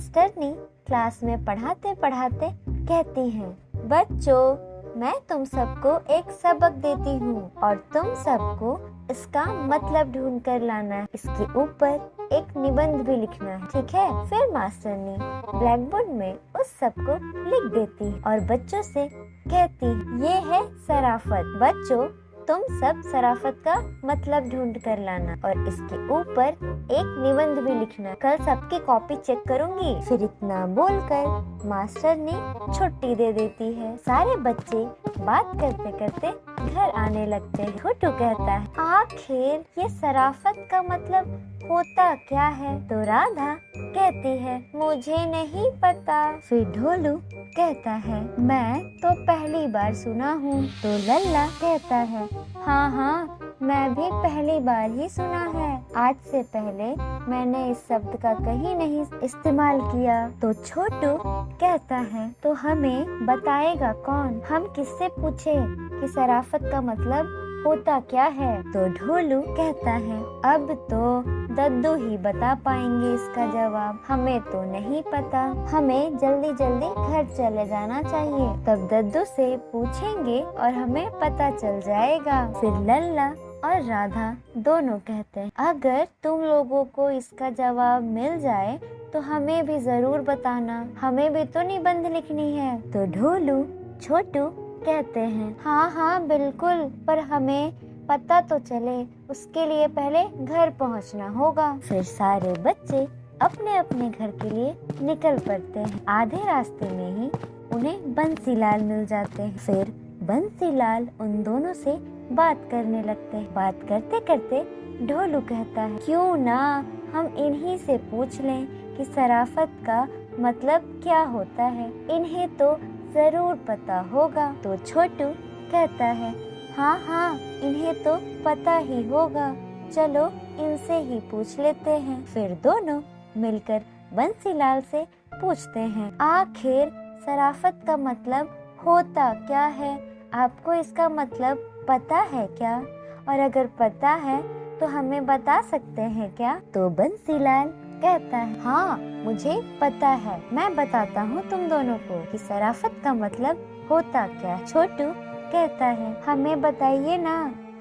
मास्टरनी class में पढ़ाते पढ़ाते कहती हैं, बच्चों मैं तुम सबको एक सबक देती हूँ और तुम सबको इसका मतलब ढूंढ कर लाना है। इसके ऊपर एक निबंध भी लिखना है, ठीक है? फिर मास्टरनी ब्लैक बोर्ड में उस सबको लिख देती और बच्चों से कहती, ये है शराफत। बच्चों तुम सब शराफत का मतलब ढूंढ कर लाना और इसके ऊपर एक निबंध भी लिखना। कल सबकी कॉपी चेक करूंगी। फिर इतना बोलकर मास्टर ने छुट्टी दे देती है। सारे बच्चे बात करते करते घर आने लगते हैं। छोटू कहता है, आखिर ये शराफत का मतलब होता क्या है? तो राधा कहती है, मुझे नहीं पता। फिर ढोलू कहता है, मैं तो पहली बार सुना हूँ। तो लल्ला कहता है, हाँ मैं भी पहली बार ही सुना है। आज से पहले मैंने इस शब्द का कहीं नहीं इस्तेमाल किया। तो छोटू कहता है, तो हमें बताएगा कौन? हम किससे पूछे कि शराफत का मतलब होता क्या है? तो ढोलू कहता है, अब तो दद्दू ही बता पाएंगे इसका जवाब, हमें तो नहीं पता। हमें जल्दी जल्दी घर चले जाना चाहिए, तब दद्दू से पूछेंगे और हमें पता चल जाएगा। फिर लल्ला और राधा दोनों कहते हैं, अगर तुम लोगों को इसका जवाब मिल जाए तो हमें भी जरूर बताना, हमें भी तो निबंध लिखनी है। तो ढोलू छोटू कहते हैं, हाँ बिल्कुल, पर हमें पता तो चले, उसके लिए पहले घर पहुंचना होगा। फिर सारे बच्चे अपने अपने घर के लिए निकल पड़ते हैं। आधे रास्ते में ही उन्हें बंसीलाल मिल जाते हैं। फिर बंसीलाल उन दोनों से बात करने लगते हैं। बात करते करते ढोलू कहता है, क्यों ना हम इन्हीं से पूछ लें कि शराफत का मतलब क्या होता है, इन्हें तो जरूर पता होगा। तो छोटू कहता है, हाँ इन्हें तो पता ही होगा, चलो इनसे ही पूछ लेते हैं। फिर दोनों मिलकर बंसीलाल से पूछते हैं, आखिर शराफत का मतलब होता क्या है? आपको इसका मतलब पता है क्या? और अगर पता है तो हमें बता सकते हैं क्या? तो बंसीलाल कहता है, हाँ मुझे पता है, मैं बताता हूँ तुम दोनों को कि शराफत का मतलब होता क्या। छोटू कहता है, हमें बताइए ना,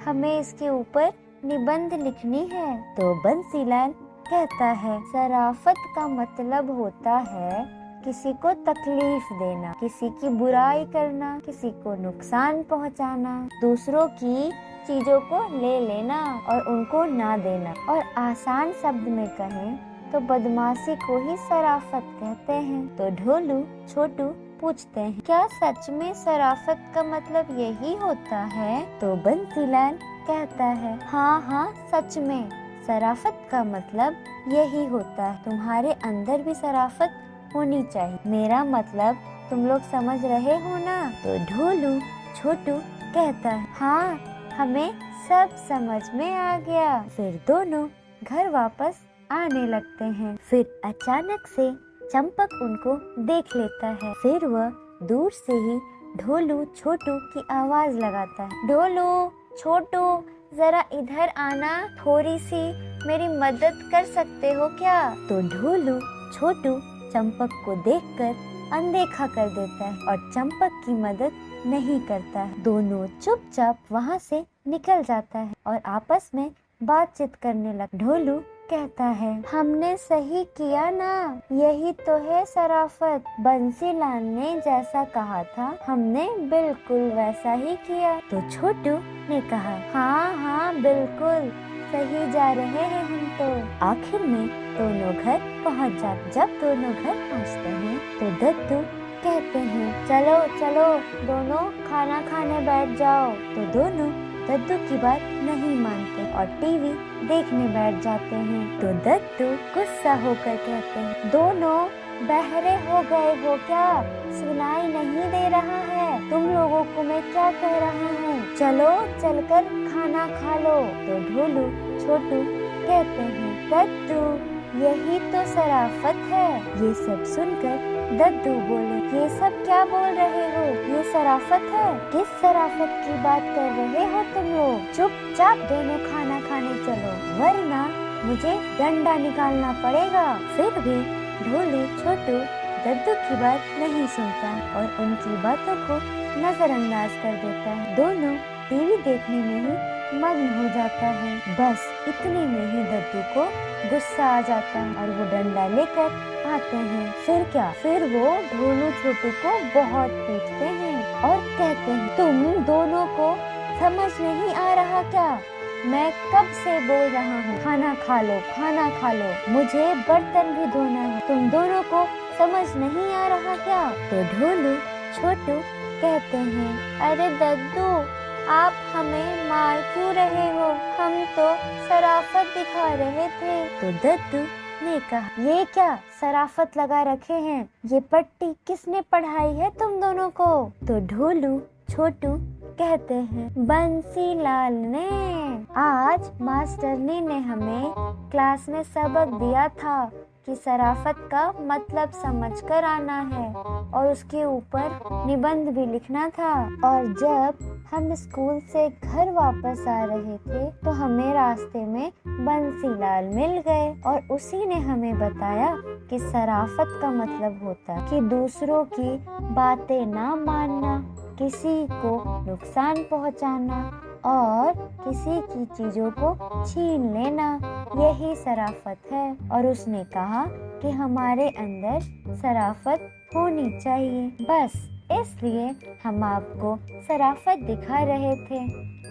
हमें इसके ऊपर निबंध लिखनी है। तो बंसीलाल कहता है, शराफत का मतलब होता है किसी को तकलीफ देना, किसी की बुराई करना, किसी को नुकसान पहुंचाना, दूसरों की चीजों को ले लेना और उनको ना देना। और आसान शब्द में कहें तो बदमाशी को ही शराफत कहते हैं। तो ढोलू छोटू पूछते हैं, क्या सच में शराफत का मतलब यही होता है? तो बंसीलाल कहता है, हाँ सच में शराफत का मतलब यही होता है। तुम्हारे अंदर भी शराफत होनी चाहिए, मेरा मतलब तुम लोग समझ रहे हो ना? तो ढोलू छोटू कहता है, हाँ हमें सब समझ में आ गया। फिर दोनों घर वापस आने लगते हैं। फिर अचानक से चंपक उनको देख लेता है। फिर वह दूर से ही ढोलू छोटू की आवाज लगाता है, ढोलू छोटू जरा इधर आना, थोड़ी सी मेरी मदद कर सकते हो क्या? तो ढोलू छोटू चंपक को देखकर अनदेखा कर देता है और चंपक की मदद नहीं करता है। दोनों चुपचाप वहाँ से निकल जाता है और आपस में बातचीत करने लग। ढोलू कहता है, हमने सही किया ना, यही तो है शराफत। बंसीलाल ने जैसा कहा था हमने बिल्कुल वैसा ही किया। तो छोटू ने कहा, हाँ बिल्कुल सही जा रहे हैं हम तो। आखिर में दोनों घर पहुंच जाते। जब दोनों घर पहुंचते हैं तो दद्दू कहते हैं, चलो दोनों खाना खाने बैठ जाओ। तो दोनों दद्दू की बात नहीं मानते और टीवी देखने बैठ जाते हैं। तो दद्दू गुस्सा होकर कहते हैं, दोनों बहरे हो गए हो क्या? सुनाई नहीं दे रहा है तुम लोगों को मैं क्या कह रहा हूँ? चलो चलकर खाना खा लो। तो ढोलू छोटू कहते हैं, दद्दू यही तो शराफत है। ये सब सुनकर दद्दू बोले, ये सब क्या बोल रहे हो? ये शराफत है? किस शराफत की बात कर रहे हो तुम लोग? चुपचाप दोनों खाना खाने चलो, वरना मुझे डंडा निकालना पड़ेगा। फिर भी ढोलू छोटू दद्दू की बात नहीं सुनता और उनकी बातों को नजरअंदाज कर देता है। दोनों टीवी देखने में ही मग्न हो जाता है। बस इतने में ही दद्दू को गुस्सा आ जाता है और वो डंडा लेकर आते हैं। फिर क्या, फिर वो ढोलू छोटू को बहुत पीटते हैं और कहते हैं, तुम दोनों को समझ नहीं आ रहा क्या? मैं कब से बोल रहा हूँ खाना खा लो, खाना खा लो, मुझे बर्तन भी धोना है, तुम दोनों को समझ नहीं आ रहा क्या? तो ढोलू छोटू कहते हैं, अरे दद्दू आप हमें मार क्यों रहे हो? हम तो शराफत दिखा रहे थे। तो दद्दू ने कहा, ये क्या शराफत लगा रखे हैं? ये पट्टी किसने पढ़ाई है तुम दोनों को? तो ढोलू छोटू कहते हैं, बंसीलाल ने। आज मास्टरनी ने हमें क्लास में सबक दिया था कि शराफत का मतलब समझकर आना है और उसके ऊपर निबंध भी लिखना था। और जब हम स्कूल से घर वापस आ रहे थे तो हमें रास्ते में बंसीलाल मिल गए और उसी ने हमें बताया कि शराफत का मतलब होता है कि दूसरों की बातें ना मानना, किसी को नुकसान पहुंचाना और किसी की चीजों को छीन लेना, यही शराफत है। और उसने कहा कि हमारे अंदर शराफत होनी चाहिए, बस इसलिए हम आपको शराफत दिखा रहे थे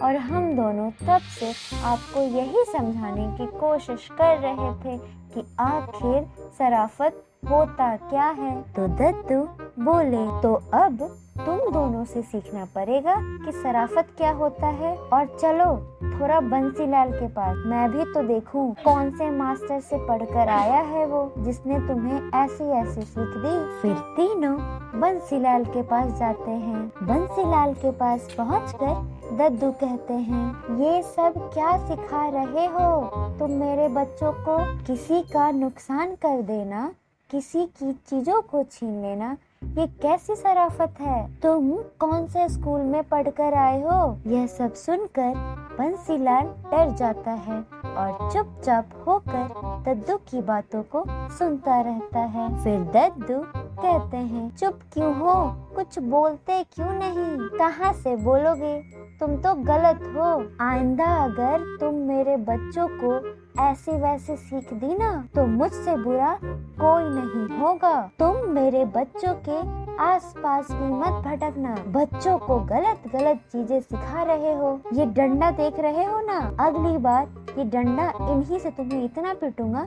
और हम दोनों तब से आपको यही समझाने की कोशिश कर रहे थे कि आखिर शराफत होता क्या है। तो दद्दू बोले, तो अब तुम दोनों से सीखना पड़ेगा कि शराफत क्या होता है। और चलो थोड़ा बंसीलाल के पास, मैं भी तो देखूं कौन से मास्टर से पढ़कर आया है वो, जिसने तुम्हें ऐसी ऐसी सीख दी। फिर तीनों बंसीलाल के पास जाते हैं। बंसीलाल के पास पहुंचकर दद्दू कहते हैं, ये सब क्या सिखा रहे हो तुम मेरे बच्चों को? किसी का नुकसान कर देना, किसी की चीजों को छीन लेना, ये कैसी शराफत है? तुम कौन से स्कूल में पढ़कर आए हो? यह सब सुनकर बंसीलाल डर जाता है और चुपचाप होकर दद्दू की बातों को सुनता रहता है। फिर दद्दू कहते हैं, चुप क्यों हो? कुछ बोलते क्यों नहीं? कहाँ से बोलोगे? तुम तो गलत हो। आइंदा अगर तुम मेरे बच्चों को ऐसी वैसी सीख दी ना तो मुझसे बुरा कोई नहीं होगा। तुम मेरे बच्चों के आसपास भी मत भटकना। बच्चों को गलत गलत चीजें सिखा रहे हो। ये डंडा देख रहे हो ना, अगली बार ये डंडा इन्हीं से तुम्हें इतना पीटूंगा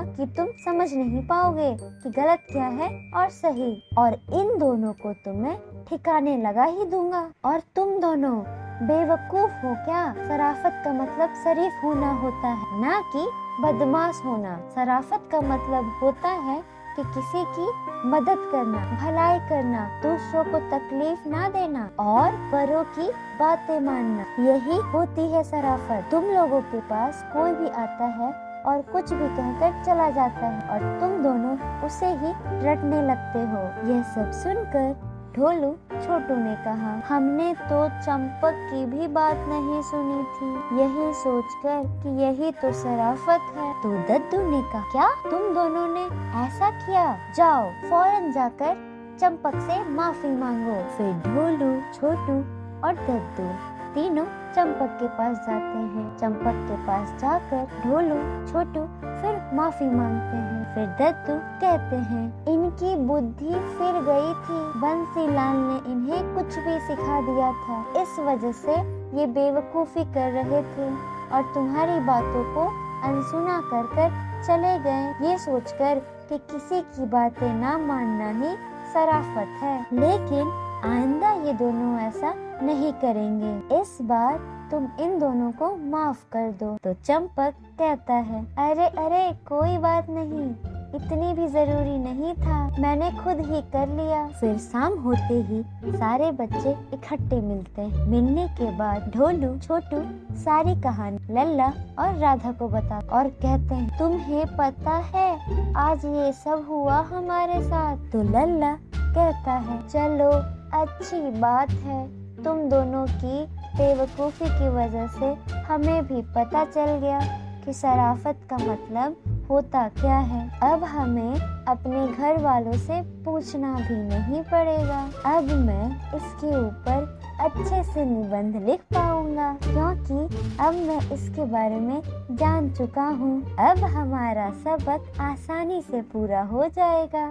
कि तुम समझ नहीं पाओगे कि गलत क्या है और सही। और इन दोनों को तुम्हें ठिकाने लगा ही दूंगा। और तुम दोनों बेवकूफ हो क्या? शराफत का मतलब शरीफ होना होता है, ना कि बदमाश होना। शराफत का मतलब होता है कि किसी की मदद करना, भलाई करना, दूसरों को तकलीफ ना देना और बड़ों की बातें मानना, यही होती है शराफत। तुम लोगों के पास कोई भी आता है और कुछ भी कहकर चला जाता है और तुम दोनों उसे ही रटने लगते हो। यह सब सुनकर ढोलू छोटू ने कहा, हमने तो चंपक की भी बात नहीं सुनी थी, यही सोचकर कि यही तो शराफत है। तो दद्दू ने कहा, क्या तुम दोनों ने ऐसा किया? जाओ फौरन जाकर चंपक से माफी मांगो। फिर ढोलू छोटू और दद्दू तीनों चंपक के पास जाते हैं। चंपक के पास जाकर ढोलू छोटू फिर माफी मांगते हैं। फिर दद्दू कहते हैं, इनकी बुद्धि फिर गई थी। बंसीलाल ने इन्हें कुछ भी सिखा दिया था, इस वजह से ये बेवकूफी कर रहे थे और तुम्हारी बातों को अनसुना कर चले गए, ये सोचकर कि किसी की बातें ना मानना ही शराफत है। लेकिन आइंदा ये दोनों ऐसा नहीं करेंगे। इस बार तुम इन दोनों को माफ कर दो। तो चंपक कहता है, अरे अरे कोई बात नहीं, इतनी भी जरूरी नहीं था, मैंने खुद ही कर लिया। फिर शाम होते ही सारे बच्चे इकट्ठे मिलते हैं। मिलने के बाद ढोलू छोटू सारी कहानी लल्ला और राधा को बता और कहते हैं, तुम्हें पता है आज ये सब हुआ हमारे साथ? तो लल्ला कहता है, चलो अच्छी बात है, तुम दोनों की बेवकूफ़ी की वजह से हमें भी पता चल गया कि शराफत का मतलब होता क्या है। अब हमें अपने घर वालों से पूछना भी नहीं पड़ेगा। अब मैं इसके ऊपर अच्छे से निबंध लिख पाऊंगा, क्योंकि अब मैं इसके बारे में जान चुका हूँ। अब हमारा सबक आसानी से पूरा हो जाएगा।